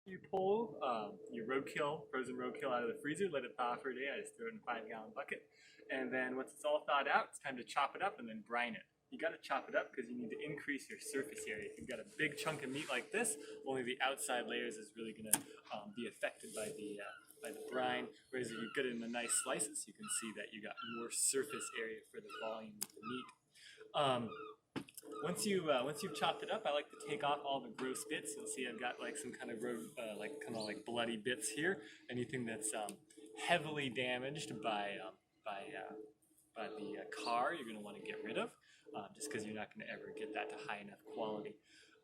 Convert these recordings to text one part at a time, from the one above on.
You pull your roadkill, frozen roadkill out of the freezer, let it thaw for a day. I just throw it in a 5-gallon bucket. And then once it's all thawed out, it's time to chop it up and then brine it. You got to chop it up because you need to increase your surface area. If you've got a big chunk of meat like this, only the outside layers is really going to be affected by the brine. Whereas if you get it in the nice slices, you can see that you got more surface area for the volume of the meat. Once you've chopped it up, I like to take off all the gross bits. You'll see I've got like some kind of like bloody bits here. Anything that's heavily damaged by the car, you're going to want to get rid of, just because you're not going to ever get that to high enough quality.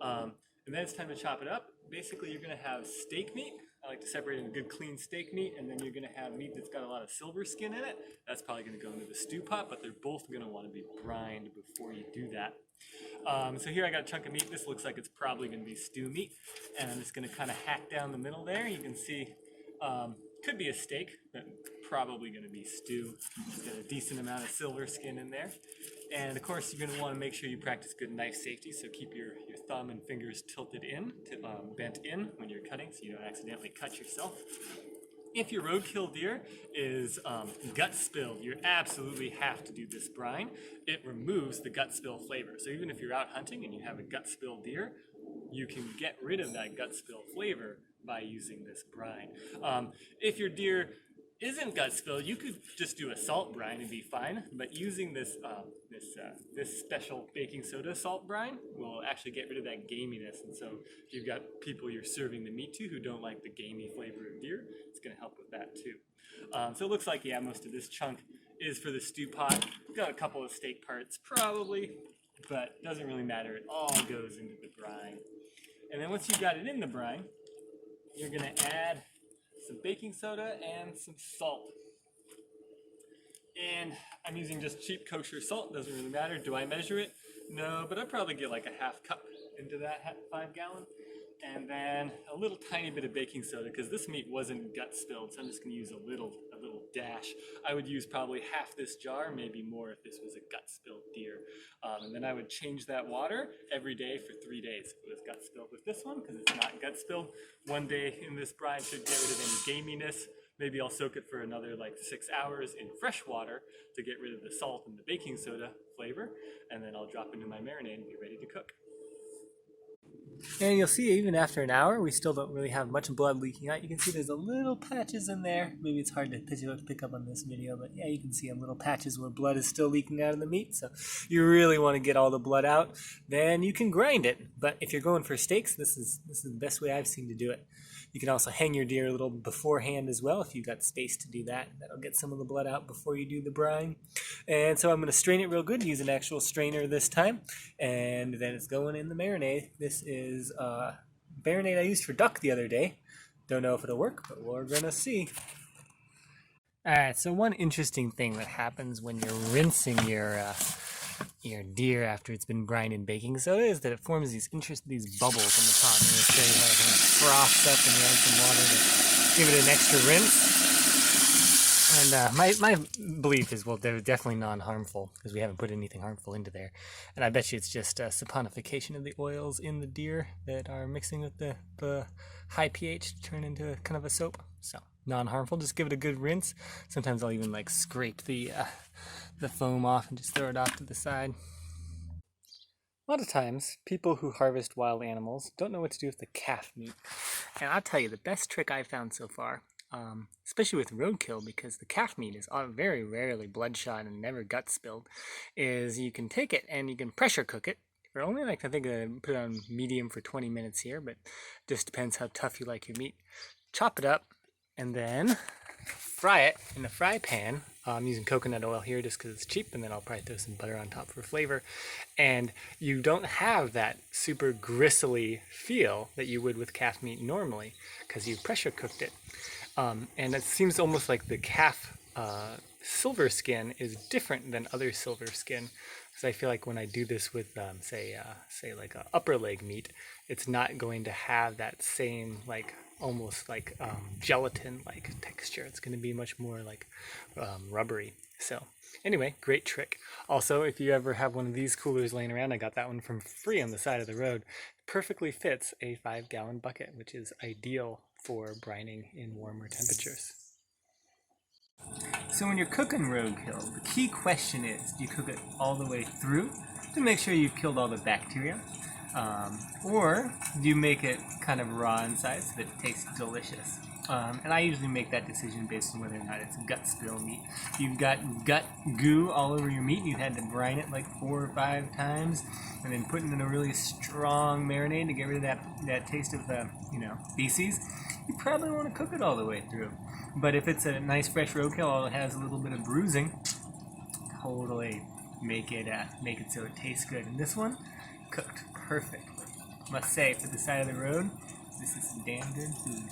And then it's time to chop it up. Basically, you're going to have steak meat. I like to separate in good clean steak meat, and then you're going to have meat that's got a lot of silver skin in it. That's probably going to go into the stew pot, but they're both going to want to be brined before you do that. So here I got a chunk of meat. This looks like it's probably going to be stew meat, and I'm just going to kind of hack down the middle there. You can see could be a steak, but probably going to be stew. It's got a decent amount of silver skin in there. And of course, you're going to want to make sure you practice good knife safety, so keep your thumb and fingers tilted in, bent in when you're cutting, so you don't accidentally cut yourself. If your roadkill deer is gut spilled, you absolutely have to do this brine. It removes the gut spill flavor. So even if you're out hunting and you have a gut spilled deer, you can get rid of that gut spill flavor by using this brine. If your deer isn't gut spilled, you could just do a salt brine and be fine. But using this this special baking soda salt brine will actually get rid of that gaminess. And so if you've got people you're serving the meat to who don't like the gamey flavor of deer, it's going to help with that too. So it looks like, yeah, most of this chunk is for the stew pot. Got a couple of steak parts probably, but doesn't really matter. It all goes into the brine. And then once you've got it in the brine, you're going to add some baking soda and some salt. And I'm using just cheap kosher salt, doesn't really matter. Do I measure it? No, but I probably get like a half cup into that 5-gallon. And then a little tiny bit of baking soda, because this meat wasn't gut spilled, so I'm just going to use a little dash. I would use probably half this jar, maybe more if this was a gut spilled deer. And then I would change that water every day for 3 days if it was gut spilled. With this one, because it's not gut spilled, 1 day in this brine should get rid of any gaminess. Maybe I'll soak it for another like 6 hours in fresh water to get rid of the salt and the baking soda flavor, and then I'll drop into my marinade and be ready to cook. And you'll see even after an hour, we still don't really have much blood leaking out. You can see there's a little patches in there. Maybe it's hard to pick up on this video, but yeah, you can see little patches where blood is still leaking out of the meat. So you really want to get all the blood out. Then you can grind it. But if you're going for steaks, this is the best way I've seen to do it. You can also hang your deer a little beforehand as well if you've got space to do that. That'll get some of the blood out before you do the brine. And so I'm going to strain it real good, use an actual strainer this time, and then it's going in the marinade. This is marinade I used for duck the other day. Don't know if it'll work, but we're going to see. Alright, so one interesting thing that happens when you're rinsing your deer after it's been brined in baking soda is that it forms these bubbles on the top. I'm going to show you how it kind of froths up and you add some water to give it an extra rinse. And my belief is, well, they're definitely non-harmful because we haven't put anything harmful into there. And I bet you it's just saponification of the oils in the deer that are mixing with the high pH to turn into kind of a soap. So non-harmful. Just give it a good rinse. Sometimes I'll even like scrape the foam off and just throw it off to the side. A lot of times, people who harvest wild animals don't know what to do with the calf meat. And I'll tell you, the best trick I've found so far, especially with roadkill, because the calf meat is very rarely bloodshot and never gut spilled, is you can take it and you can pressure cook it. For only I think I put it on medium for 20 minutes here, but just depends how tough you like your meat. Chop it up and then fry it in a fry pan. I'm using coconut oil here just because it's cheap, and then I'll probably throw some butter on top for flavor. And you don't have that super gristly feel that you would with calf meat normally because you pressure cooked it. And it seems almost like the calf silver skin is different than other silver skin. Because I feel like when I do this with, say like a upper leg meat, it's not going to have that same almost like gelatin-like texture. It's going to be much more like rubbery. So anyway, great trick. Also, if you ever have one of these coolers laying around, I got that one from free on the side of the road. perfectly fits a 5-gallon bucket, which is ideal for brining in warmer temperatures. So when you're cooking roadkill, the key question is, do you cook it all the way through to make sure you've killed all the bacteria? Or do you make it kind of raw inside so that it tastes delicious? And I usually make that decision based on whether or not it's gut spill meat. If you've got gut goo all over your meat, you've had to brine it like 4 or 5 times, and then put it in a really strong marinade to get rid of that taste of the feces, you probably want to cook it all the way through. But if it's a nice fresh roadkill, all it has a little bit of bruising, totally make it so it tastes good. And this one cooked perfectly. Must say, for the side of the road, this is some damn good food.